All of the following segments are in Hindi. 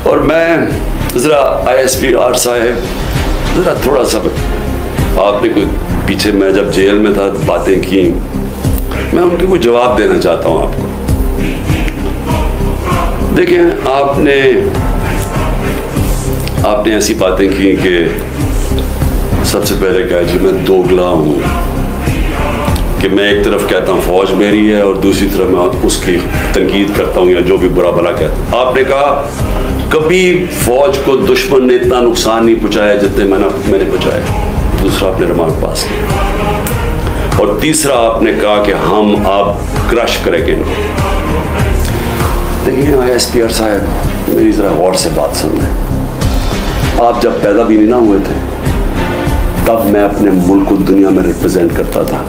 और मैं ज़रा ISPR साहब, ज़रा थोड़ा सा आपने कोई पीछे मैं जब जेल में था बातें की, मैं उनके कोई जवाब देना चाहता हूँ आपको। देखें, आपने ऐसी बातें की कि सबसे पहले कहा जी मैं दोगला हूँ, कि मैं एक तरफ कहता हूँ फौज मेरी है और दूसरी तरफ मैं उसकी तनकीद करता हूँ या जो भी बुरा भला कहता हूँ। आपने कहा कभी फौज को दुश्मन ने इतना नुकसान नहीं पहुँचाया जितने मैंने पहुँचाया। दूसरा आपने रिमार्क पास किया। और तीसरा आपने कहा कि हम अब क्रश करेंगे। देखिए ISPR साहब, मेरी ज़रा गौर से बात सुन लें। आप जब पैदा भी नहीं ना हुए थे तब मैं अपने मुल्क को दुनिया में रिप्रेजेंट करता था।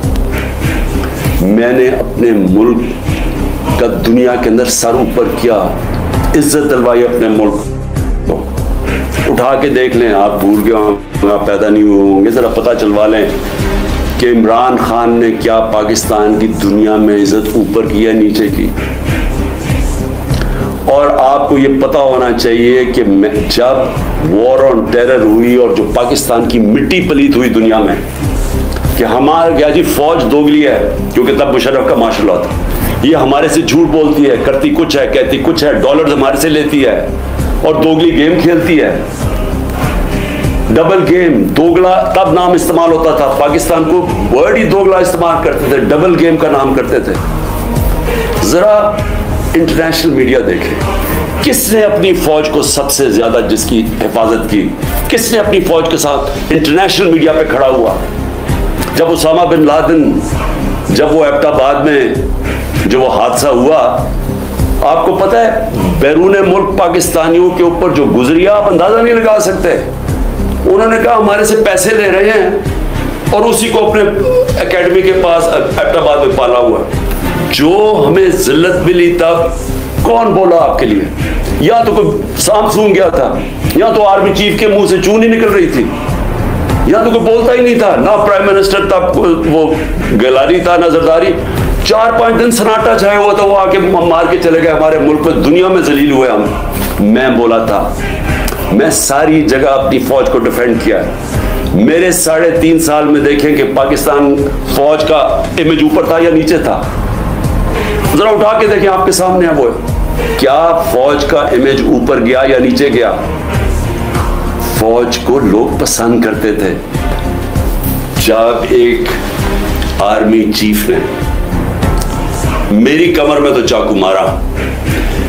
मैंने अपने मुल्क का दुनिया के अंदर सर ऊपर किया, इज्जत दिलवाई अपने मुल्क को। उठा के देख लें, आप भूल गए, आप पैदा नहीं हुए होंगे, ज़रा पता चलवा लें कि इमरान खान ने क्या पाकिस्तान की दुनिया में इज्जत ऊपर की है नीचे की। और आपको ये पता होना चाहिए कि जब वॉर ऑन टेरर हुई और जो पाकिस्तान की मिट्टी पलीत हुई दुनिया में कि हमारा क्या जी फौज दोगली है, क्योंकि तब मुशर्रफ का मार्शल लॉ था, ये हमारे से झूठ बोलती है, करती कुछ है, कहती कुछ है, डॉलर्स हमारे से लेती है और दोगली गेम खेलती है। डबल गेम, दोगला तब नाम इस्तेमाल होता था, पाकिस्तान को वर्ड ही दोगला इस्तेमाल करते थे, डबल गेम का नाम करते थे। जरा इंटरनेशनल मीडिया देखें, किसने अपनी फौज को सबसे ज्यादा जिसकी हिफाजत की, किसने अपनी फौज के साथ इंटरनेशनल मीडिया पे खड़ा हुआ। जब उसामा बिन लादेन, जब वो एबटाबाद में जो वो हादसा हुआ, आपको पता है बैरून मुल्क पाकिस्तानियों के ऊपर जो गुजरी, आप अंदाजा नहीं लगा सकते। उन्होंने कहा हमारे से पैसे ले रहे हैं और उसी को अपने एकेडमी के पास एबटाबाद में पाला हुआ। जो हमें जिल्लत मिली तब कौन बोला आपके लिए? या तो कोई सांप सूंघ गया था, या तो आर्मी चीफ के मुंह से चून ही निकल रही थी, या तो कोई बोलता ही नहीं था। ना प्राइम मिनिस्टर तब वो गिलानी था ना जरदारी। 4-5 दिन सन्नाटा छाया हुआ था, वो आके मार के चले गए हमारे मुल्क में, दुनिया में जलील हुए हम। मैं बोला था, मैं सारी जगह अपनी फौज को डिफेंड किया। मेरे 3.5 साल में देखें कि पाकिस्तान फौज का इमेज ऊपर था या नीचे था। जरा उठा के देखें, आपके सामने है वो, क्या फौज का इमेज ऊपर गया या नीचे गया? फौज को लोग पसंद करते थे। जब एक आर्मी चीफ ने मेरी कमर में तो चाकू मारा,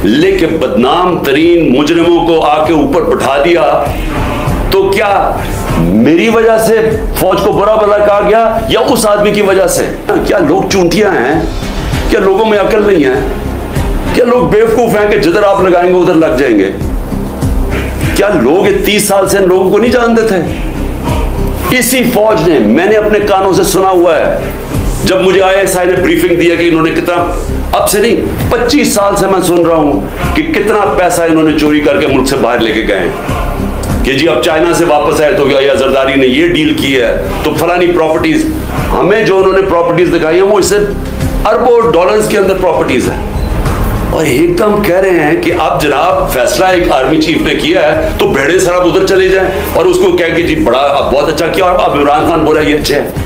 लेकिन बदनाम तरीन मुजरिमों को आके ऊपर बैठा दिया, तो क्या मेरी वजह से फौज को बुरा भला कहा गया या उस आदमी की वजह से? क्या लोग चूंटियां हैं? क्या लोगों में अकल नहीं है? क्या लोग बेवकूफ हैं कि जिधर आप लगाएंगे उधर लग जाएंगे? क्या लोग 30 साल से इन लोगों को नहीं जानते थे? इसी फौज ने, मैंने अपने कानों से सुना हुआ है, जब मुझे ISI ने ब्रीफिंग दिया कि इन्होंने कितना, अब से नहीं 25 साल से मैं सुन रहा हूं कि कितना पैसा इन्होंने चोरी करके मुल्क से बाहर लेके गए कि जी अब चाइना से वापस आए तो या जरदारी ने ये डील की है तो फलानी प्रॉपर्टीज। हमें जो उन्होंने प्रॉपर्टीज दिखाई है वो इससे अरबों डॉलर्स के अंदर प्रॉपर्टीज है, और एकदम कह रहे हैं कि अब जनाब फैसला एक आर्मी चीफ ने किया है तो भेड़े सराब उधर चले जाएं और उसको कह के जी बड़ा अब बहुत अच्छा किया, और अब इमरान खान बोला ये अच्छा है।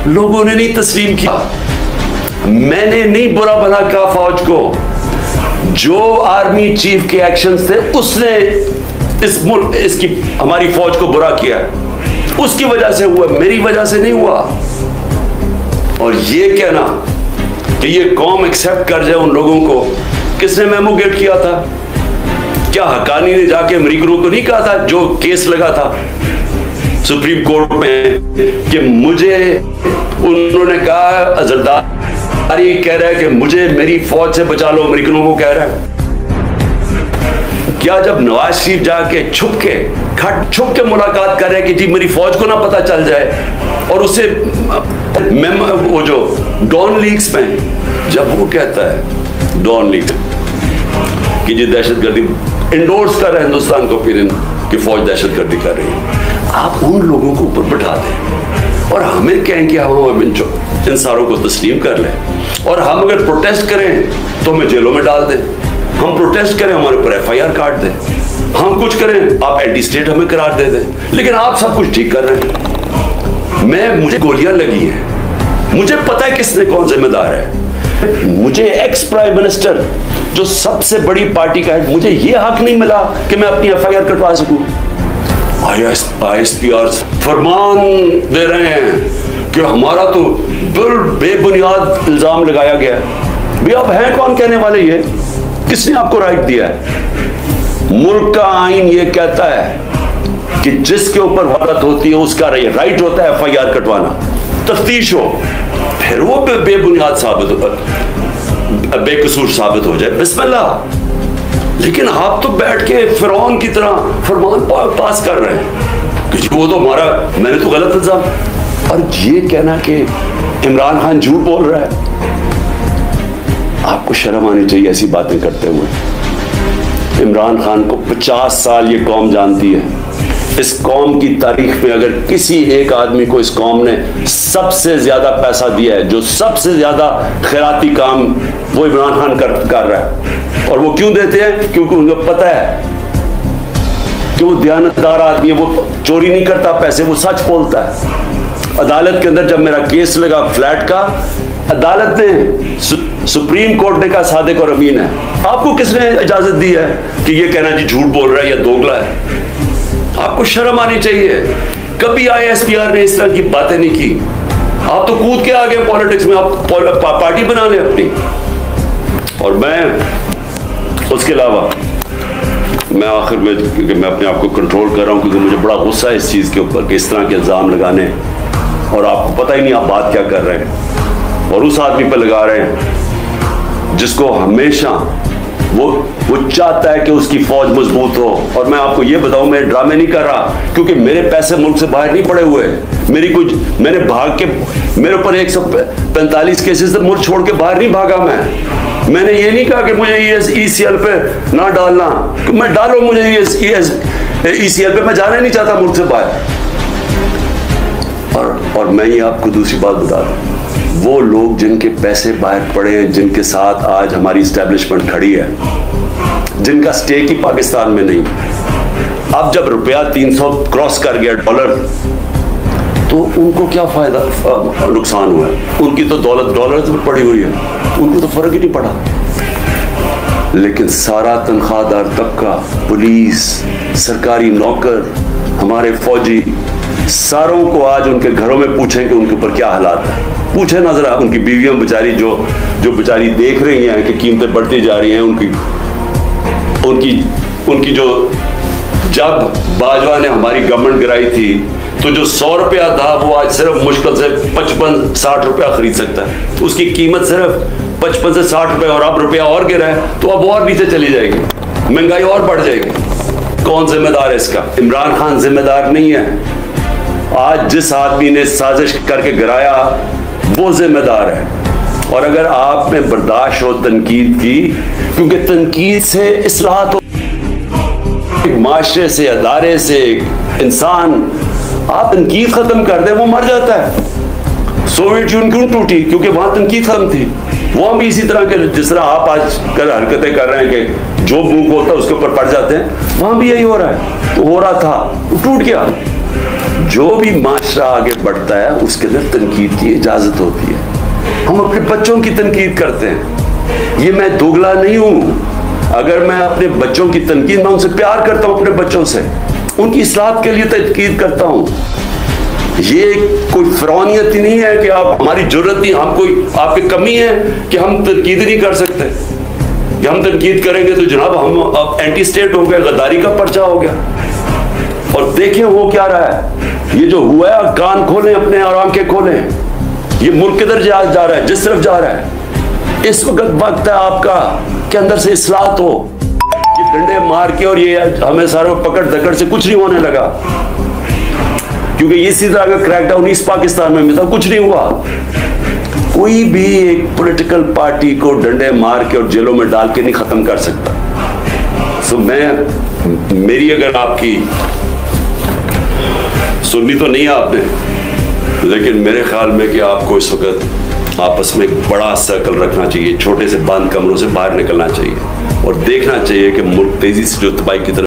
लोगों ने नहीं तस्लीम किया। मैंने नहीं बुरा भला कहा फौज को, जो आर्मी चीफ के एक्शंस थे उसने इस मुल्क इसकी हमारी फौज को बुरा किया, उसकी वजह से हुआ, मेरी वजह से नहीं हुआ। और ये कहना कि ये कौम एक्सेप्ट कर जाए उन लोगों को, किसने मेमोगेट किया था? क्या हकानी ने जाके अमरीकनों को नहीं कहा था, जो केस लगा था सुप्रीम कोर्ट में, कि मुझे उन्होंने कहा जरदारी कह रहा है कि मुझे मेरी फौज से बचा लो, अमरीकनों को कह रहा है। क्या जब नवाज शरीफ जाके छुप के मुलाकात कर रहे हैं कि जी मेरी फौज को ना पता चल जाए, और उसे वो जो डॉन लीग्स में जब वो कहता है डॉन लीग कि जी दहशतगर्दी इंडोर्स कर रहा है हिंदुस्तान को, फिर कि फौज दहशतगर्दी कर रही है, आप उन लोगों को ऊपर बैठा दें और हमें कहें कि हम इन सारों को तस्लीम कर लें, और हम अगर प्रोटेस्ट करें तो हमें जेलों में डाल दें, हम प्रोटेस्ट करें हमारे ऊपर FIR काट दें। हम कुछ करें, आप एंटी स्टेट हमें करार दे दें, लेकिन आप सब कुछ ठीक कर रहे हैं। मुझे गोलियां लगी हैं, मुझे पता है किसने कौन जिम्मेदार है। मुझे एक्स प्राइम मिनिस्टर जो सबसे बड़ी पार्टी का है, मुझे यह हक नहीं मिला कि मैं अपनी FIR कटवा सकूं। ISPR फरमान दे रहे हैं कि हमारा तो बेबुनियाद इल्जाम लगाया गया है। भी आप हैं कौन कहने वाले? ये किसने आपको राइट दिया है? मुल्क का आईन ये कहता है कि जिसके ऊपर वारदात होती है उसका राइट होता है FIR कटवाना, तफ्तीश हो, फिर वो बेबुनियाद साबित हो, बेकसूर साबित हो जाए, बिस्मिल्लाह। लेकिन आप तो बैठ के फिरौन की तरह फरमान पास कर रहे हैं कि वो तो हमारा, मैंने तो गलत इल्जाम। और ये कहना कि इमरान खान झूठ बोल रहा है, आपको शर्म आनी चाहिए ऐसी बातें करते हुए। इमरान खान को 50 साल ये कौम जानती है। इस कौम की तारीख में अगर किसी एक आदमी को इस कौम ने सबसे ज्यादा पैसा दिया है, जो सबसे ज्यादा खैराती काम, वो इमरान खान कर रहा है। और वो क्यों देते हैं? क्योंकि उनको पता है कि वो दयानतदार आदमी है, वो चोरी नहीं करता पैसे, वो सच बोलता है। अदालत के अंदर जब मेरा केस लगा फ्लैट का, अदालत ने, सुप्रीम कोर्ट ने कहा सादिक और अमीन है। आपको किसने इजाजत दी है कि ये कहना जी झूठ बोल रहा है या दोगला है? आपको शर्म आनी चाहिए। कभी ISPR ने इस तरह की बातें नहीं की। आप तो कूद के आ गए पॉलिटिक्स में, आप पार्टी बना लें अपनी। और मैं उसके अलावा मैं आखिर में, क्योंकि मैं अपने आप को कंट्रोल कर रहा हूं, क्योंकि मुझे बड़ा गुस्सा है इस चीज के ऊपर कि इस तरह के इल्जाम लगाने, और आपको पता ही नहीं आप बात क्या कर रहे हैं, और उस आदमी पर लगा रहे हैं जिसको हमेशा वो चाहता है कि उसकी फौज मजबूत हो। और मैं आपको ये बताऊं, मैं ड्रामे नहीं कर रहा, क्योंकि मेरे पैसे मुल्क से बाहर नहीं पड़े हुए। मैंने भाग के, मेरे ऊपर 145 केसेस से मुल्क छोड़ के बाहर नहीं भागा। मैंने ये नहीं कहा कि मुझे ECL पे ना डालना, मैं डालो मुझे ECL पे, मैं जाना ही नहीं चाहता मुल्क से बाहर। और मैं ये आपको दूसरी बात बता दूं, वो लोग जिनके पैसे बाहर पड़े हैं, जिनके साथ आज हमारी इस्टेब्लिशमेंट खड़ी है, जिनका स्टेक ही पाकिस्तान में नहीं, अब जब रुपया 300 क्रॉस कर गया डॉलर, तो उनको क्या फायदा, नुकसान हुआ है? उनकी तो दौलत डॉलर में पड़ी हुई है, उनको तो फर्क ही नहीं पड़ा। लेकिन सारा तनख्वाहदार तबका, पुलिस, सरकारी नौकर, हमारे फौजी, सारों को आज उनके घरों में पूछें कि उनके ऊपर क्या हालात है। पूछे ना जरा उनकी बीवियां बेचारी जो बेचारी देख रही हैं कि कीमतें बढ़ती जा रही हैं, उनकी जो, जब बाजवा ने हमारी गवर्नमेंट गिराई थी तो जो 100 रुपया था वो आज सिर्फ मुश्किल से 55-60 रुपया खरीद सकता है। उसकी कीमत सिर्फ 55 से 60 रुपए, और अब रुपया और गिरा है तो अब और नीचे चली जाएगी, महंगाई और बढ़ जाएगी। कौन जिम्मेदार है इसका? इमरान खान जिम्मेदार नहीं है। आज जिस आदमी ने साजिश करके गिराया वो जिम्मेदार है। और अगर आप में बर्दाश्त हो तनकीद की, क्योंकि तनकीद से इस्लाहत हो, माशरे से, अदारे से, इंसान, आप तनकीद खत्म कर दें वो मर जाता है। सोवियत यूनियन क्यों टूटी? क्योंकि वहां तनकीद खत्म थी। वहां भी इसी तरह के, जिस तरह आप आज कल हरकतें कर रहे हैं कि जो मुंह होता है उसके ऊपर पड़ जाते हैं, वहां भी यही हो रहा है। तो हो रहा था, वो टूट गया। जो भी माशरा आगे बढ़ता है उसके अंदर तनकीद की इजाजत होती है। हम अपने बच्चों की तनकीद करते हैं। ये मैं दोगला नहीं हूं। अगर मैं अपने बच्चों की तनकीद, मैं उनसे प्यार करता हूं, अपने बच्चों से उनकी इस्लाहत के लिए तनकीद करता हूं। ये कोई फिरौनियत ही नहीं है कि आप, हमारी जरूरत नहीं, हम कोई आपकी कमी है कि हम तनकीद नहीं कर सकते। कि हम तनकीद करेंगे तो जनाब हम अब एंटी स्टेट हो गए, गद्दारी का पर्चा हो गया। और देखें हो क्या रहा है, ये जो हुआ है, कान खोलें अपने और आंखें खोलें। ये मुल्क किधर जा रहा है, जिस तरफ जा रहा है। इस वक्त है आपका के अंदर से इस्लाहत हो। ये डंडे मार के और ये हमें सारों पकड़ दकड़ से कुछ नहीं होने लगा, क्योंकि इसी तरह का क्रैकडाउन ईस्ट पाकिस्तान में था, कुछ नहीं हुआ। कोई भी एक पॉलिटिकल पार्टी को डंडे मार के और जेलों में डाल के नहीं खत्म कर सकता। सो मेरी अगर आपकी सुननी तो नहीं आपने, लेकिन मेरे ख्याल में कि आपको इस वक्त आपस में एक बड़ा सर्कल रखना चाहिए, छोटे से बंद कमरों से बाहर निकलना चाहिए और देखना चाहिए कि मुल्क तेजी से जो तबाही की तरफ